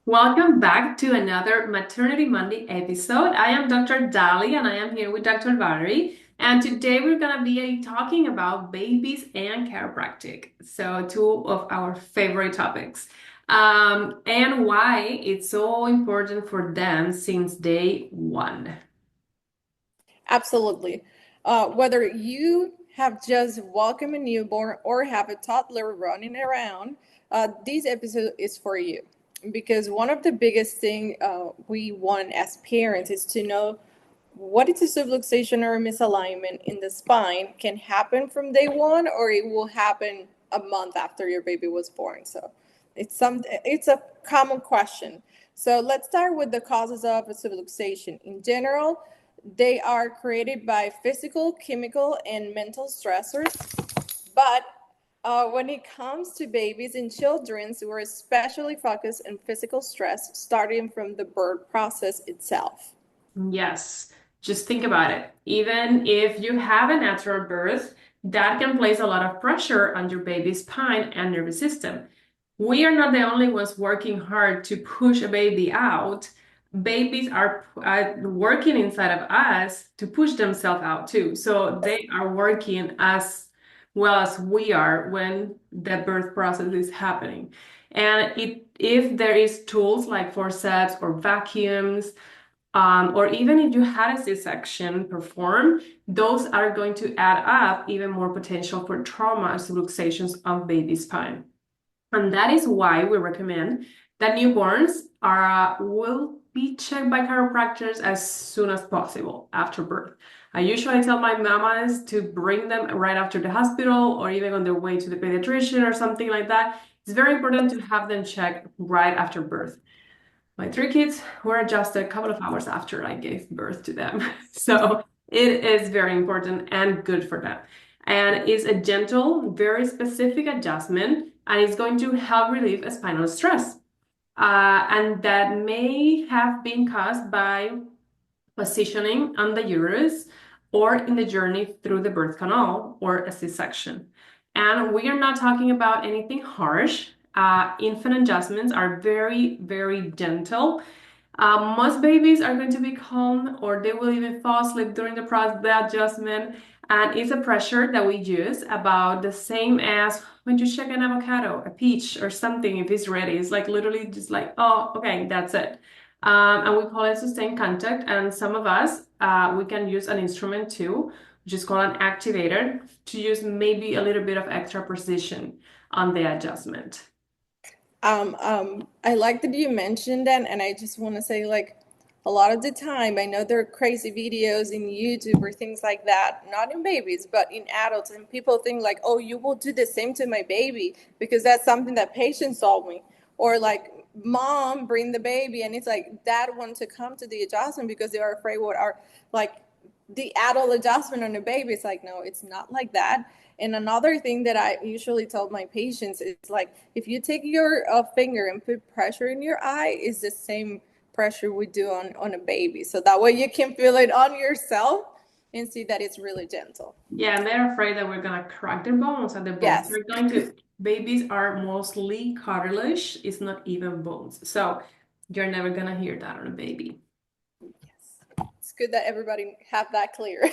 Welcome back to another Maternity Monday episode. I am Dr. Dali and I am here with Dr. Valerie. And today we're going to be talking about babies and chiropractic. So, two of our favorite topics. And why it's so important for them since day one. Absolutely. Whether you have just welcomed a newborn or have a toddler running around, this episode is for you. Because one of the biggest thing we want as parents is to know what is a subluxation or a misalignment in the spine can happen from day one, or it will happen a month after your baby was born. So it's a common question. So let's start with the causes of a subluxation. In general, they are created by physical, chemical, and mental stressors. But when it comes to babies and children, we're especially focused on physical stress starting from the birth process itself. Yes, just think about it. Even if you have a natural birth, that can place a lot of pressure on your baby's spine and nervous system. We are not the only ones working hard to push a baby out. Babies are working inside of us to push themselves out too. So they are working as well as we are when the birth process is happening. And if there is tools like forceps or vacuums, or even if you had a C-section performed, those are going to add up even more potential for trauma and subluxations of baby spine. And that is why we recommend that newborns will be checked by chiropractors as soon as possible after birth. I usually tell my mamas to bring them right after the hospital or even on their way to the pediatrician or something like that. It's very important to have them checked right after birth. My three kids were adjusted a couple of hours after I gave birth to them. So it is very important and good for them. And it's a gentle, very specific adjustment, and it's going to help relieve a spinal stress. And that may have been caused by positioning on the uterus or in the journey through the birth canal or a C-section. And we are not talking about anything harsh. Infant adjustments are very, very gentle. Most babies are going to be calm or they will even fall asleep during the process, the adjustment. And it's a pressure that we use about the same as when you check an avocado, a peach, or something if it's ready. It's like literally just like, oh, okay, that's it. And we call it sustained contact. And some of us, we can use an instrument too, which is called an activator, to use maybe a little bit of extra precision on the adjustment. I like that you mentioned that, and I just want to say, like, a lot of the time, I know there are crazy videos in YouTube or things like that, not in babies, but in adults, and people think like, oh, you will do the same to my baby because that's something that patients told me, or like, mom, bring the baby, and it's like dad want to come to the adjustment because they are afraid what are like the adult adjustment on the baby. It's like, no, it's not like that. And another thing that I usually tell my patients is like, if you take your finger and put pressure in your eye, is the same pressure we do on a baby. So that way you can feel it on yourself and see that it's really gentle. Yeah, and they're afraid that we're gonna crack their bones, and the bones Yes. are going to, babies are mostly cartilage, it's not even bones. So you're never gonna hear that on a baby. It's good that everybody have that clear.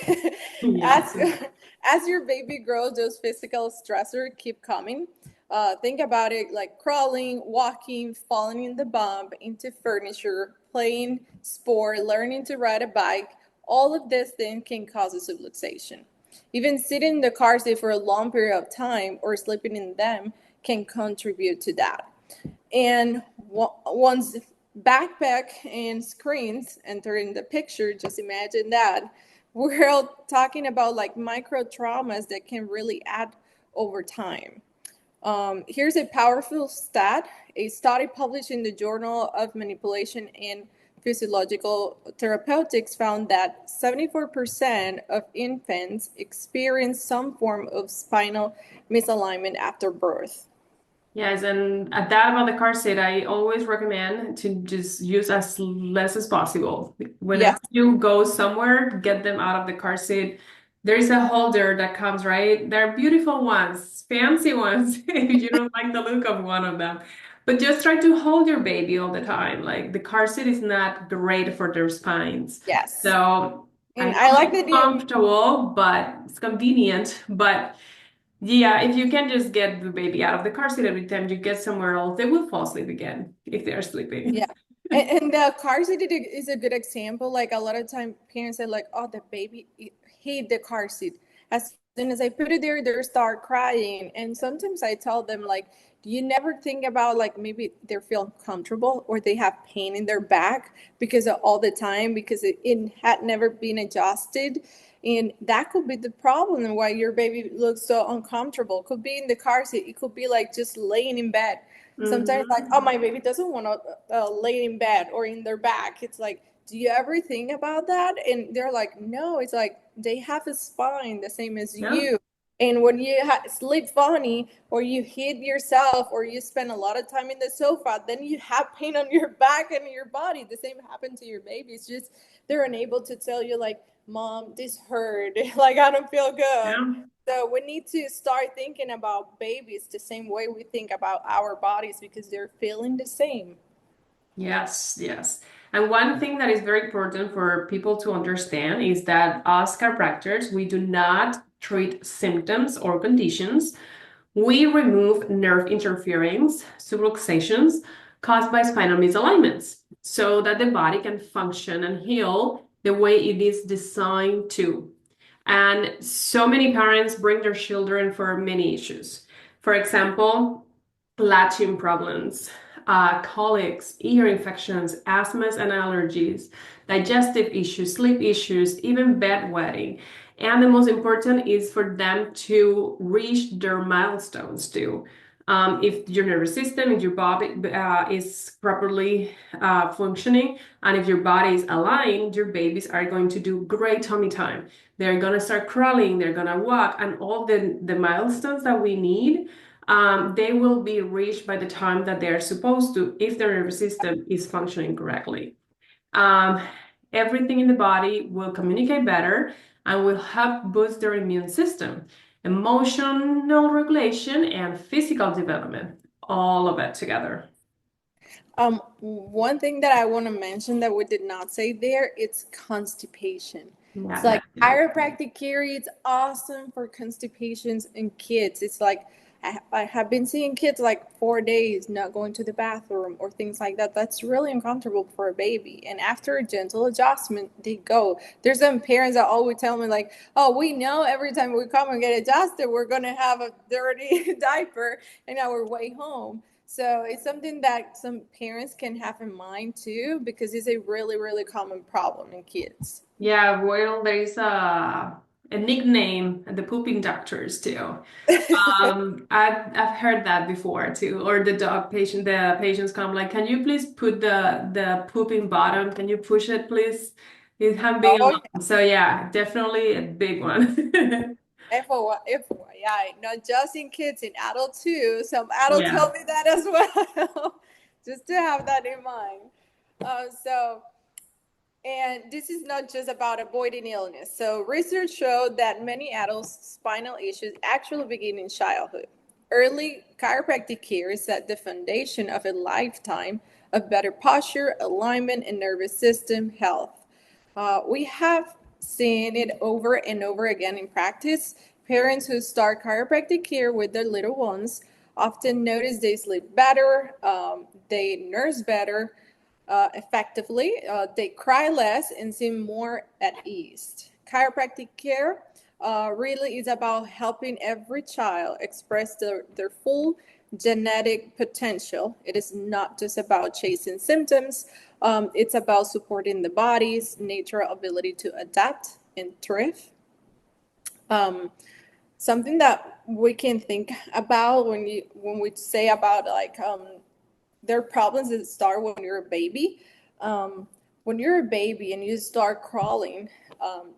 Yeah. as as your baby grows, those physical stressors keep coming. Think about it like crawling, walking, falling in the bump, into furniture, playing sport, learning to ride a bike. All of this thing can cause a subluxation. Even sitting in the car seat for a long period of time or sleeping in them can contribute to that. And once backpack and screens enter in the picture, just imagine that. We're all talking about like micro traumas that can really add over time. Here's a powerful stat. A study published in the Journal of Manipulation and Physiological Therapeutics found that 74% of infants experience some form of spinal misalignment after birth. Yes, and at that about the car seat, I always recommend to just use as less as possible. Whenever Yes. you go somewhere, get them out of the car seat. There is a holder that comes, right? They're beautiful ones, fancy ones, if you don't like the look of one of them. But just try to hold your baby all the time. Like the car seat is not great for their spines. Yes. So I And know I like it's that you comfortable, but it's convenient. But yeah, if you can just get the baby out of the car seat every time you get somewhere else, they will fall asleep again if they're Yeah. sleeping. And the car seat is a good example. Like a lot of time parents are like, oh, the baby hate the car seat. As soon as I put it there, they start crying. And sometimes I tell them like, do you never think about like maybe they feel uncomfortable or they have pain in their back because of all the time because it had never been adjusted. And that could be the problem and why your baby looks so uncomfortable. It could be in the car seat. It could be like just laying in bed sometimes like, oh, Hmm. my baby doesn't want to lay in bed or in their back. It's like, do you ever think about that? And they're like, no. It's like they have a spine the same as Yeah. you. And when you sleep funny or you hit yourself or you spend a lot of time in the sofa, then you have pain on your back and your body. The same happened to your baby. It's just they're unable to tell you like, mom, this hurt. Like I don't feel good. Yeah. So we need to start thinking about babies the same way we think about our bodies because they're feeling the same. Yes, yes. And one thing that is very important for people to understand is that us chiropractors, we do not treat symptoms or conditions. We remove nerve interference, subluxations caused by spinal misalignments so that the body can function and heal the way it is designed to. And so many parents bring their children for many issues. For example, latching problems, colics, ear infections, asthmas and allergies, digestive issues, sleep issues, even bedwetting. And the most important is for them to reach their milestones too. If your nervous system, if your body is properly functioning, and if your body is aligned, your babies are going to do great tummy time. They're going to start crawling, they're going to walk, and all the milestones that we need, they will be reached by the time that they're supposed to if their nervous system is functioning correctly. Um, Everything in the body will communicate better and will help boost their immune system, emotional regulation, and physical development, all of it together. One thing that I want to mention that we did not say there, it's constipation. It's Yeah, like chiropractic care, it's awesome for constipations in kids. It's like I have been seeing kids like 4 days not going to the bathroom or things like that. That's really uncomfortable for a baby. And after a gentle adjustment, they go. There's some parents that always tell me like, oh, we know every time we come and get adjusted, we're gonna have a dirty diaper in our way home. So it's something that some parents can have in mind too, because it's a really, really common problem in kids. yeah. Well, there's a nickname, the pooping doctors too. I've heard that before too. Or the patients come like, can you please put the pooping bottom? Can you push it, please? It have been a Oh, lot. So yeah, definitely a big one. FYI, not just in kids, in adults too. Some adults Yeah. tell me that as well, just to have that in mind. So And this is not just about avoiding illness. So, research showed that many adults' spinal issues actually begin in childhood. Early chiropractic care is at the foundation of a lifetime of better posture, alignment, and nervous system health. We have seen it over and over again in practice. Parents who start chiropractic care with their little ones often notice they sleep better, they nurse better, effectively, they cry less and seem more at ease. Chiropractic care really is about helping every child express their full genetic potential. It is not just about chasing symptoms, it's about supporting the body's natural ability to adapt and thrive. Um, Something that we can think about when we say about like there are problems that start when you're a baby. When you're a baby and you start crawling,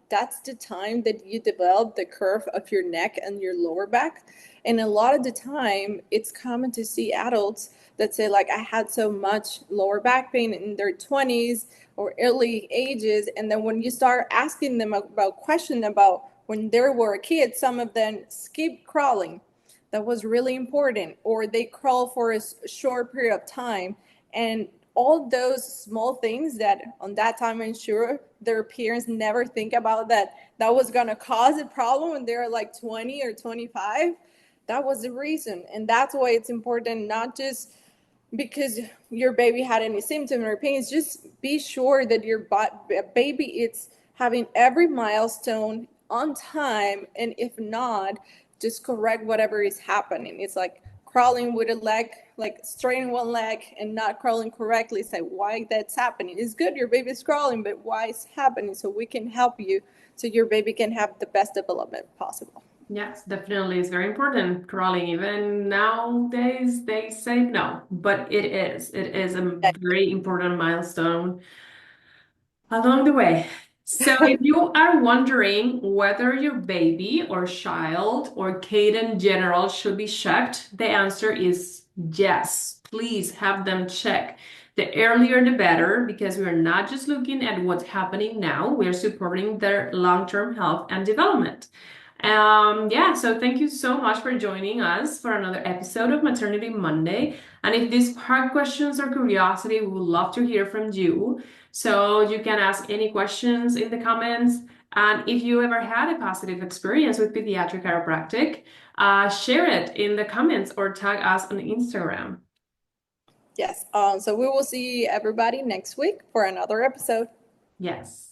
that's the time that you develop the curve of your neck and your lower back. And a lot of the time, it's common to see adults that say, like, I had so much lower back pain in their 20s or early ages. And then when you start asking them about questions about when they were a kid, some of them skip crawling that was really important, or they crawl for a short period of time. And all those small things that on that time, I'm sure their parents never think about that was going to cause a problem when they're like 20 or 25. That was the reason. And that's why it's important, not just because your baby had any symptom or pains, just be sure that your baby is having every milestone on time. And if not, just correct whatever is happening. It's like crawling with a leg, like straightening one leg and not crawling correctly. Say why that's happening. It's good your baby's crawling, but why it's happening, so we can help you so your baby can have the best development possible. Yes, definitely. It's very important, crawling. Even nowadays, they say no, but it is. It is a very important milestone along the way. So, if you are wondering whether your baby or child or kid in general should be checked, the answer is yes. Please have them checked. The earlier the better, because we're not just looking at what's happening now, we're supporting their long-term health and development. Yeah, so thank you so much for joining us for another episode of Maternity Monday. And if these spark questions or curiosity, we would love to hear from you. So you can ask any questions in the comments. And if you ever had a positive experience with pediatric chiropractic, share it in the comments or tag us on Instagram. Yes. So we will see everybody next week for another episode. Yes.